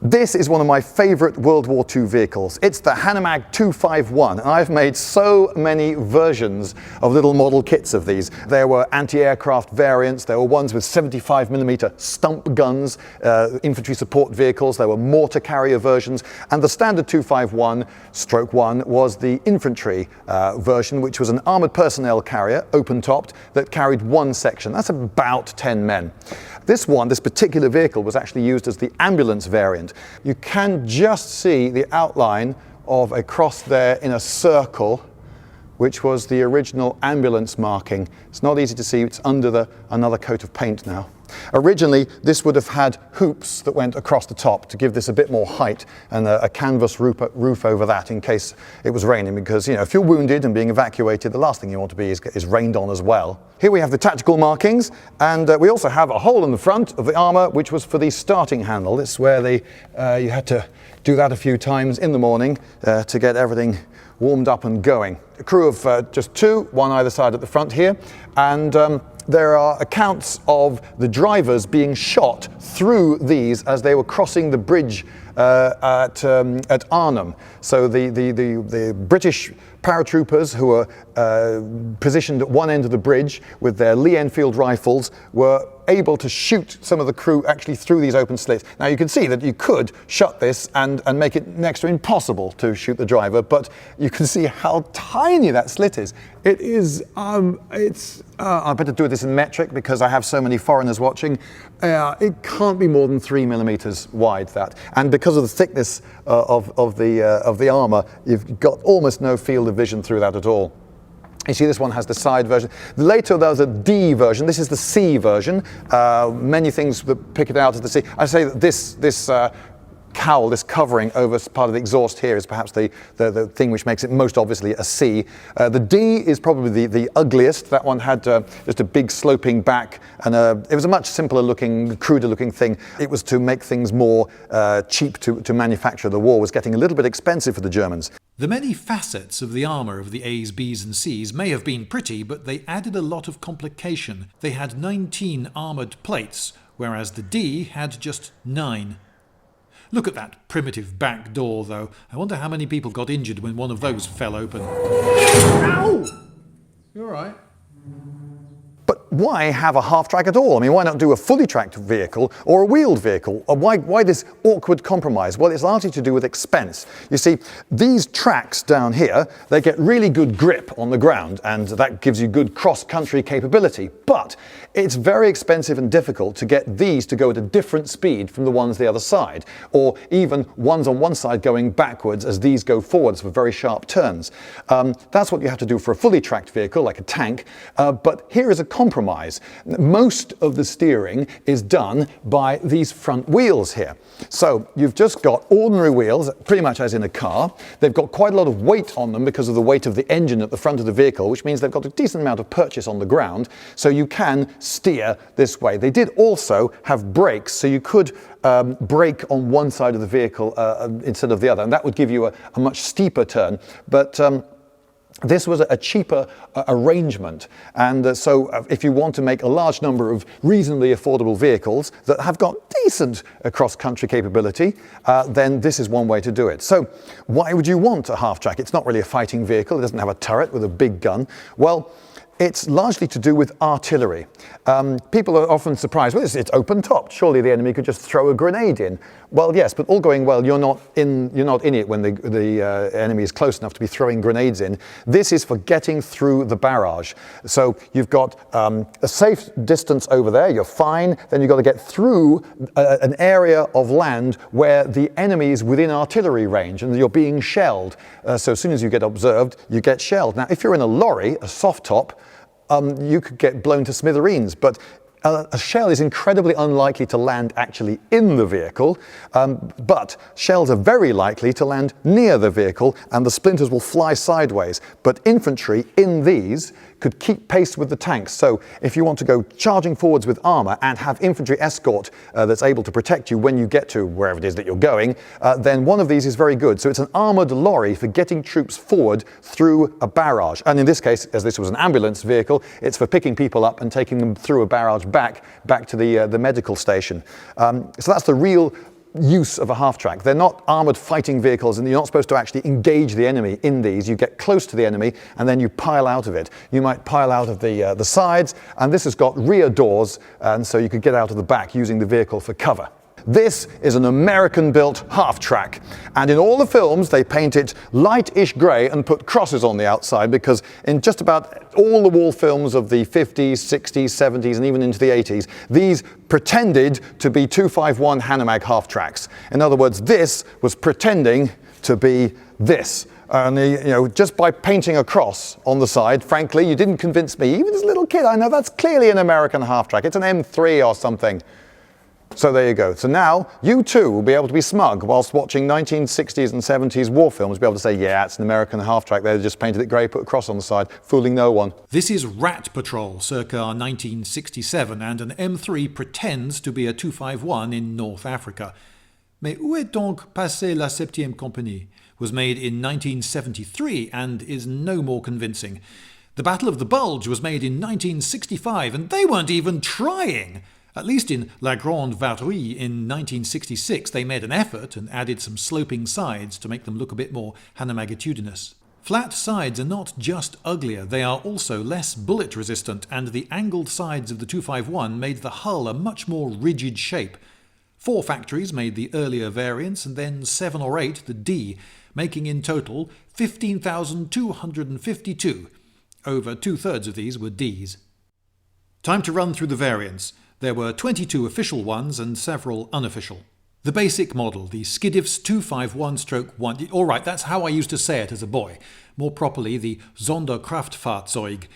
This is one of my favourite World War II vehicles. It's the Hanomag 251, and I've made so many versions of little model kits of these. There were anti-aircraft variants, there were ones with 75mm stump guns, infantry support vehicles, there were mortar carrier versions, and the standard 251/1 was the infantry version, which was an armoured personnel carrier, open-topped, that carried one section. That's about 10 men. This particular vehicle was actually used as the ambulance variant. You can just see the outline of a cross there in a circle, which was the original ambulance marking. It's not easy to see, it's under another coat of paint now. Originally, this would have had hoops that went across the top to give this a bit more height, and a canvas roof over that in case it was raining, because, you know, if you're wounded and being evacuated, the last thing you want to be is rained on as well. Here we have the tactical markings, and we also have a hole in the front of the armour, which was for the starting handle. This is where you had to do that a few times in the morning to get everything warmed up and going. A crew of just two, one either side at the front here, and there are accounts of the drivers being shot through these as they were crossing the bridge at Arnhem. So the British paratroopers who were positioned at one end of the bridge with their Lee Enfield rifles were able to shoot some of the crew actually through these open slits. Now you can see that you could shut this and make it next to impossible to shoot the driver, but you can see how tiny that slit is. It is, I better do this in metric because I have so many foreigners watching. It can't be more than 3mm wide, that. And because of the thickness of the armour, you've got almost no field of vision through that at all. You see this one has the side version. Later there was a D version. This is the C version. Many things that pick it out as the C. I say that this cowl, this covering over part of the exhaust here is perhaps the thing which makes it most obviously a C. The D is probably the ugliest. That one had just a big sloping back, and it was a much simpler looking, cruder looking thing. It was to make things more cheap to manufacture. The war was getting a little bit expensive for the Germans. The many facets of the armour of the A's, B's and C's may have been pretty, but they added a lot of complication. They had 19 armoured plates, whereas the D had just 9. Look at that primitive back door, though. I wonder how many people got injured when one of those fell open. Ow! You all right? But why have a half-track at all? I mean, why not do a fully tracked vehicle or a wheeled vehicle? Or why this awkward compromise? Well, it's largely to do with expense. You see, these tracks down here, they get really good grip on the ground, and that gives you good cross-country capability. But it's very expensive and difficult to get these to go at a different speed from the ones the other side, or even ones on one side going backwards as these go forwards for very sharp turns. That's what you have to do for a fully tracked vehicle, like a tank. But here is a compromise. Most of the steering is done by these front wheels here. So you've just got ordinary wheels, pretty much as in a car. They've got quite a lot of weight on them because of the weight of the engine at the front of the vehicle, which means they've got a decent amount of purchase on the ground, so you can steer this way. They did also have brakes, so you could brake on one side of the vehicle instead of the other, and that would give you a much steeper turn. But this was a cheaper arrangement, and so if you want to make a large number of reasonably affordable vehicles that have got decent cross-country capability, then this is one way to do it. So why would you want a half-track? It's not really a fighting vehicle. It doesn't have a turret with a big gun. Well, it's largely to do with artillery. People are often surprised, well, it's open-topped. Surely the enemy could just throw a grenade in. Well, yes, but all going well, you're not in it when the enemy is close enough to be throwing grenades in. This is for getting through the barrage. So you've got a safe distance over there, you're fine. Then you've got to get through an area of land where the enemy is within artillery range and you're being shelled. So as soon as you get observed, you get shelled. Now, if you're in a lorry, a soft top, you could get blown to smithereens, but a shell is incredibly unlikely to land actually in the vehicle, but shells are very likely to land near the vehicle and the splinters will fly sideways. But infantry in these could keep pace with the tanks. So if you want to go charging forwards with armour and have infantry escort that's able to protect you when you get to wherever it is that you're going, then one of these is very good. So it's an armoured lorry for getting troops forward through a barrage. And in this case, as this was an ambulance vehicle, it's for picking people up and taking them through a barrage back to the medical station. So that's the real use of a half-track. They're not armoured fighting vehicles, and you're not supposed to actually engage the enemy in these. You get close to the enemy and then you pile out of it. You might pile out of the sides, and this has got rear doors, and so you could get out of the back using the vehicle for cover. This is an American-built half-track, and in all the films they paint it lightish grey and put crosses on the outside, because in just about all the war films of the 50s, 60s, 70s and even into the 80s, these pretended to be 251 Hanomag half-tracks. In other words, this was pretending to be this. And just by painting a cross on the side, frankly, you didn't convince me. Even as a little kid, I know that's clearly an American half-track. It's an M3 or something. So there you go. So now you too will be able to be smug whilst watching 1960s and 70s war films, be able to say, yeah, it's an American half-track. They just painted it grey, put a cross on the side, fooling no one. This is Rat Patrol, circa 1967, and an M3 pretends to be a 251 in North Africa. Mais où est donc passée la 7e compagnie? Was made in 1973 and is no more convincing. The Battle of the Bulge was made in 1965, and they weren't even trying. At least in La Grande Vadrouille in 1966 they made an effort and added some sloping sides to make them look a bit more Hanomagitudinous. Flat sides are not just uglier, they are also less bullet resistant, and the angled sides of the 251 made the hull a much more rigid shape. 4 factories made the earlier variants, and then 7 or 8 the D, making in total 15,252. Over 2/3 of these were Ds. Time to run through the variants. There were 22 official ones and several unofficial. The basic model, the Skiddif's 251-1. All right, that's how I used to say it as a boy. More properly, the Sonderkraftfahrzeug,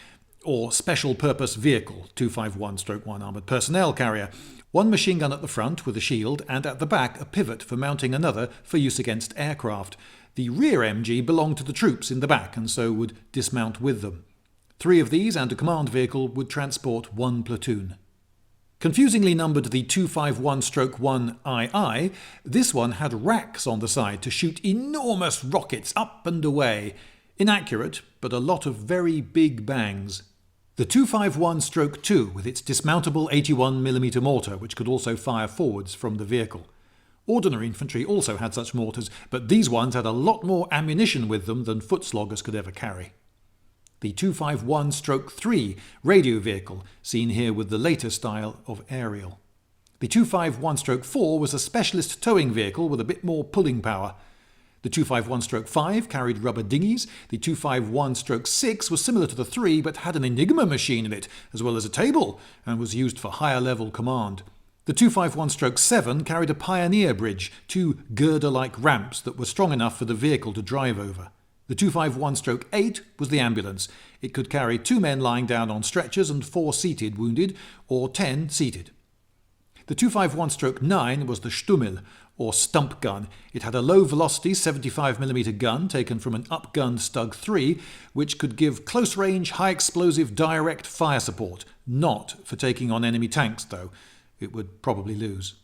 or Special Purpose Vehicle, 251-1 armoured personnel carrier. 1 machine gun at the front with a shield, and at the back a pivot for mounting another for use against aircraft. The rear MG belonged to the troops in the back, and so would dismount with them. 3 of these and a command vehicle would transport 1 platoon. Confusingly numbered the 251-1 II, this one had racks on the side to shoot enormous rockets up and away. Inaccurate, but a lot of very big bangs. The 251-2 with its dismountable 81mm mortar, which could also fire forwards from the vehicle. Ordinary infantry also had such mortars, but these ones had a lot more ammunition with them than foot sloggers could ever carry. The 251-3 radio vehicle, seen here with the later style of aerial. The 251-4 was a specialist towing vehicle with a bit more pulling power. The 251-5 carried rubber dinghies. The 251-6 was similar to the 3 but had an Enigma machine in it, as well as a table, and was used for higher level command. The 251-7 carried a Pioneer bridge, 2 girder-like ramps that were strong enough for the vehicle to drive over. The 251-8 was the ambulance. It could carry 2 men lying down on stretchers and 4 seated wounded, or 10 seated. The 251-9 was the Stummel, or stump gun. It had a low-velocity 75mm gun taken from an up-gunned Stug 3, which could give close-range, high-explosive direct fire support. Not for taking on enemy tanks, though. It would probably lose.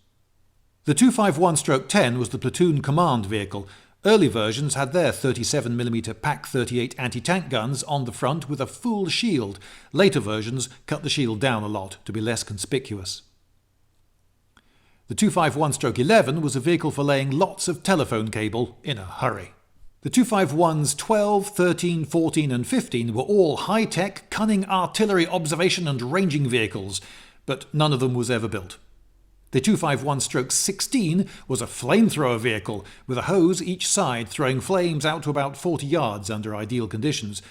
The 251-10 was the platoon command vehicle. Early versions had their 37mm PaK-38 anti-tank guns on the front with a full shield. Later versions cut the shield down a lot to be less conspicuous. The 251-11 was a vehicle for laying lots of telephone cable in a hurry. The 251s 12, 13, 14 and 15 were all high-tech, cunning artillery observation and ranging vehicles, but none of them was ever built. The 251-16 was a flamethrower vehicle with a hose each side throwing flames out to about 40 yards under ideal conditions.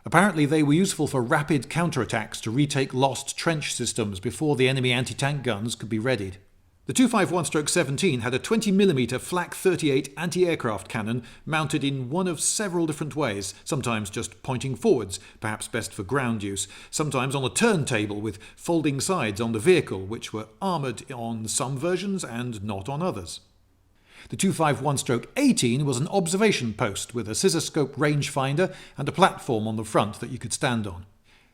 Apparently they were useful for rapid counterattacks to retake lost trench systems before the enemy anti-tank guns could be readied. The 251-17 had a 20mm Flak 38 anti-aircraft cannon mounted in one of several different ways, sometimes just pointing forwards, perhaps best for ground use, sometimes on a turntable with folding sides on the vehicle, which were armoured on some versions and not on others. The 251-18 was an observation post with a scissor-scope rangefinder and a platform on the front that you could stand on.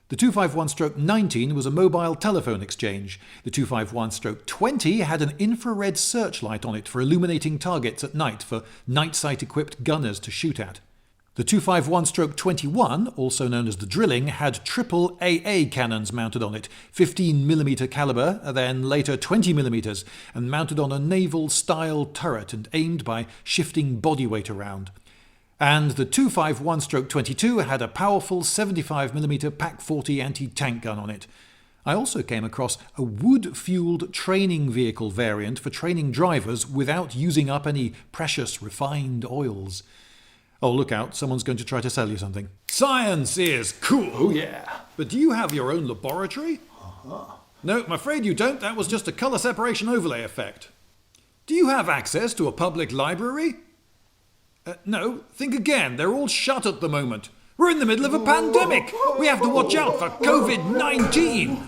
The 251-19 was a mobile telephone exchange. The 251-20 had an infrared searchlight on it for illuminating targets at night for night sight-equipped gunners to shoot at. The 251-21, also known as the Drilling, had triple AA cannons mounted on it, 15mm caliber, then later 20mm, and mounted on a naval-style turret and aimed by shifting body weight around. And the 251-22 had a powerful 75mm PaK-40 anti-tank gun on it. I also came across a wood-fueled training vehicle variant for training drivers without using up any precious refined oils. Oh, look out, someone's going to try to sell you something. Science is cool! Oh yeah! But do you have your own laboratory? No, I'm afraid you don't. That was just a colour separation overlay effect. Do you have access to a public library? No, think again. They're all shut at the moment. We're in the middle of a pandemic. We have to watch out for COVID-19.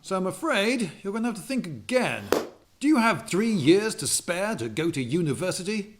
So I'm afraid you're going to have to think again. Do you have 3 years to spare to go to university?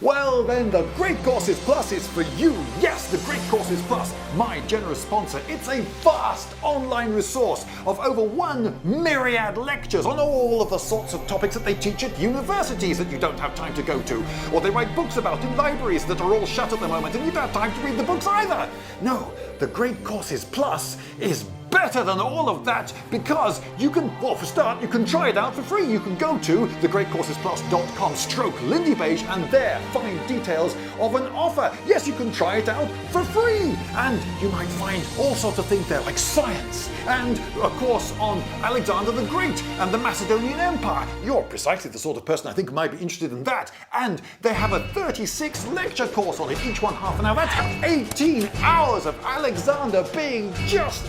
Well then, the Great Courses Plus is for you! Yes, the Great Courses Plus, my generous sponsor. It's a vast online resource of over 1 myriad lectures on all of the sorts of topics that they teach at universities that you don't have time to go to, or they write books about in libraries that are all shut at the moment and you don't have time to read the books either. No, the Great Courses Plus is better than all of that because you can, well, for start, you can try it out for free. You can go to thegreatcoursesplus.com/Lindybeige and there find details of an offer. Yes, you can try it out for free. And you might find all sorts of things there like science and a course on Alexander the Great and the Macedonian Empire. You're precisely the sort of person I think might be interested in that. And they have a 36 lecture course on it, each one half an hour. That's 18 hours of Alexander being just,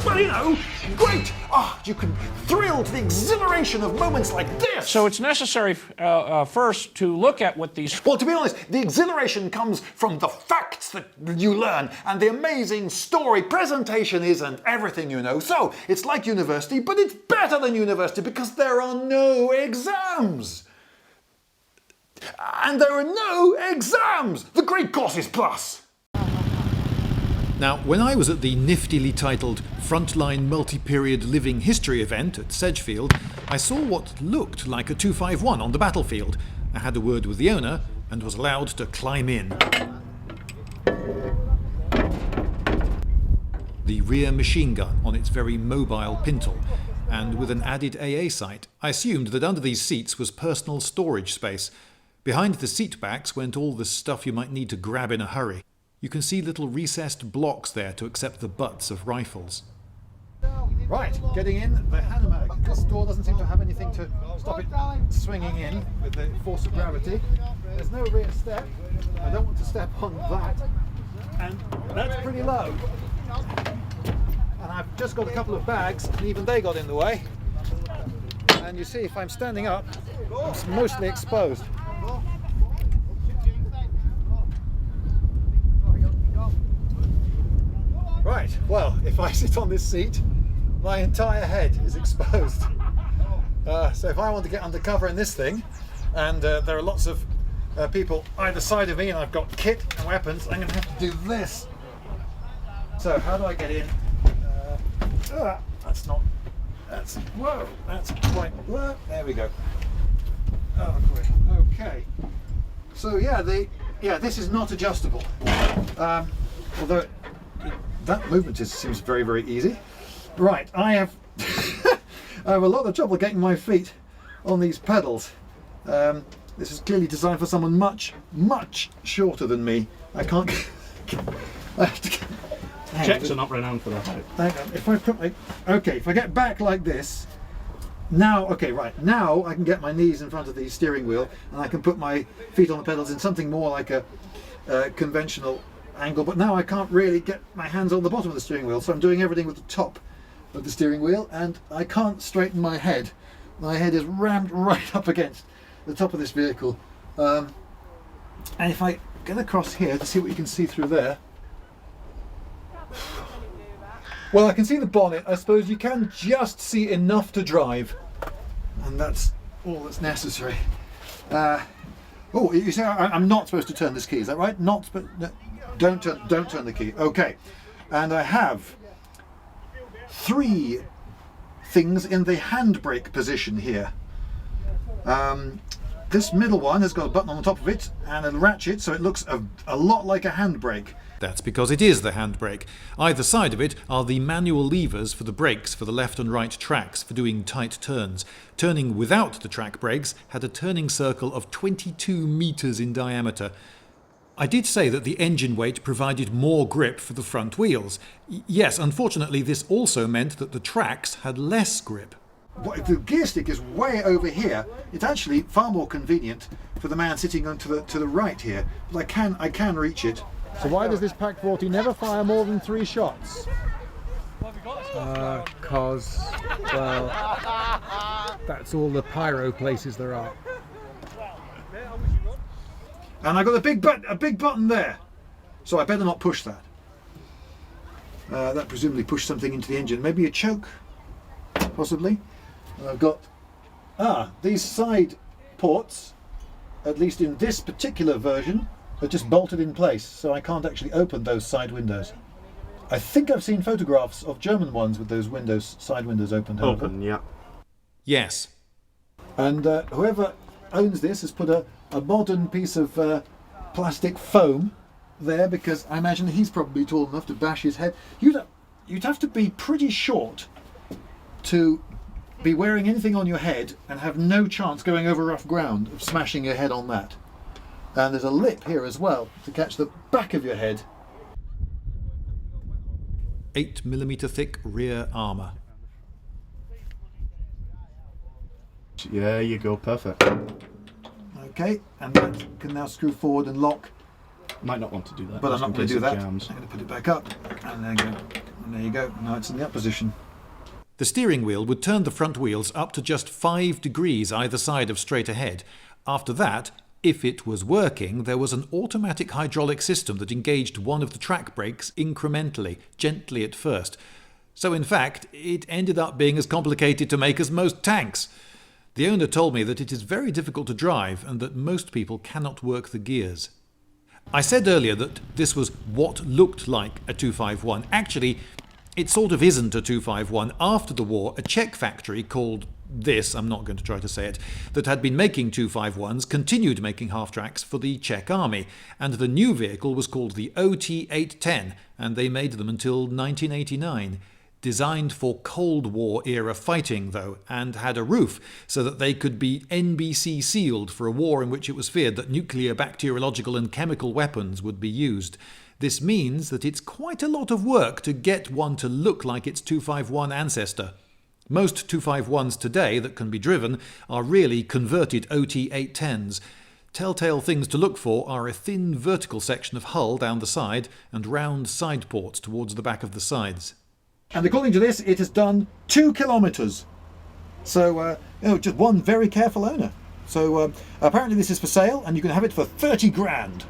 well, you know, great! You can thrill to the exhilaration of moments like this! So it's necessary first to look at what these... Well, to be honest, the exhilaration comes from the facts that you learn, and the amazing story presentation isn't everything, you know. So, it's like university, but it's better than university because there are no exams! And there are no exams! The Great Courses Plus! Now, when I was at the niftily titled Frontline Multi-Period Living History event at Sedgefield, I saw what looked like a 251 on the battlefield. I had a word with the owner and was allowed to climb in. The rear machine gun on its very mobile pintle, and with an added AA sight. I assumed that under these seats was personal storage space. Behind the seat backs went all the stuff you might need to grab in a hurry. You can see little recessed blocks there to accept the butts of rifles. Right, getting in the Hanomag. This door doesn't seem to have anything to stop it swinging in with the force of gravity. There's no rear step. I don't want to step on that. And that's pretty low. And I've just got a couple of bags, and even they got in the way. And you see, if I'm standing up, I'm mostly exposed. Right, well, if I sit on this seat, my entire head is exposed. So if I want to get under cover in this thing, and there are lots of people either side of me, and I've got kit and weapons, I'm going to have to do this. So how do I get in? That's quite, there we go. Oh, great. Okay. So yeah, this is not adjustable. Although that movement seems very, very easy. Right, I have a lot of trouble getting my feet on these pedals. This is clearly designed for someone much, much shorter than me. I can't. I have to. Czechs are not renowned for that. Hang on. If I put if I get back like this, now, okay, right, now I can get my knees in front of the steering wheel and I can put my feet on the pedals in something more like a conventional angle, but now I can't really get my hands on the bottom of the steering wheel, so I'm doing everything with the top of the steering wheel, and I can't straighten my head. My head is rammed right up against the top of this vehicle. And if I get across here to see what you can see through there, well, I can see the bonnet. I suppose you can just see enough to drive, and that's all that's necessary. Oh, you see, I'm not supposed to turn this key, is that right? No, don't turn the key. Okay, and I have 3 things in the handbrake position here. This middle one has got a button on the top of it and a ratchet, so it looks a lot like a handbrake. That's because it is the handbrake. Either side of it are the manual levers for the brakes for the left and right tracks for doing tight turns. Turning without the track brakes had a turning circle of 22 metres in diameter. I did say that the engine weight provided more grip for the front wheels. Yes, unfortunately this also meant that the tracks had less grip. If the gear stick is way over here, it's actually far more convenient for the man sitting on to the right here. But I can reach it. So why does this Pak 40 never fire more than 3 shots? Because, well, that's all the pyro places there are. And I got a big button there, so I better not push that. That presumably pushed something into the engine, maybe a choke, possibly. And I've got these side ports, at least in this particular version, are just bolted in place, so I can't actually open those side windows. I think I've seen photographs of German ones with those side windows opened. Open, yeah. Yes. And whoever owns this has put a modern piece of plastic foam there, because I imagine he's probably tall enough to bash his head. You'd have to be pretty short to be wearing anything on your head and have no chance going over rough ground of smashing your head on that. And there's a lip here as well to catch the back of your head. 8mm thick rear armour. Yeah, you go, perfect. Okay, and that can now screw forward and lock. Might not want to do that. But I'm not going to do that. Jams. I'm going to put it back up, and there you go. And there you go. Now it's in the up position. The steering wheel would turn the front wheels up to just 5 degrees either side of straight ahead. After that, if it was working, there was an automatic hydraulic system that engaged one of the track brakes incrementally, gently at first. So in fact, it ended up being as complicated to make as most tanks. The owner told me that it is very difficult to drive and that most people cannot work the gears. I said earlier that this was what looked like a 251. Actually, it sort of isn't a 251. After the war, a Czech factory called this, I'm not going to try to say it, that had been making 251s continued making half-tracks for the Czech army, and the new vehicle was called the OT-810, and they made them until 1989. Designed for Cold War era fighting, though, and had a roof so that they could be NBC sealed for a war in which it was feared that nuclear, bacteriological and chemical weapons would be used. This means that it's quite a lot of work to get one to look like its 251 ancestor. Most 251s today that can be driven are really converted OT-810s. Telltale things to look for are a thin vertical section of hull down the side and round side ports towards the back of the sides. And according to this, it has done 2 kilometres. So, just one very careful owner. So apparently this is for sale, and you can have it for 30 grand.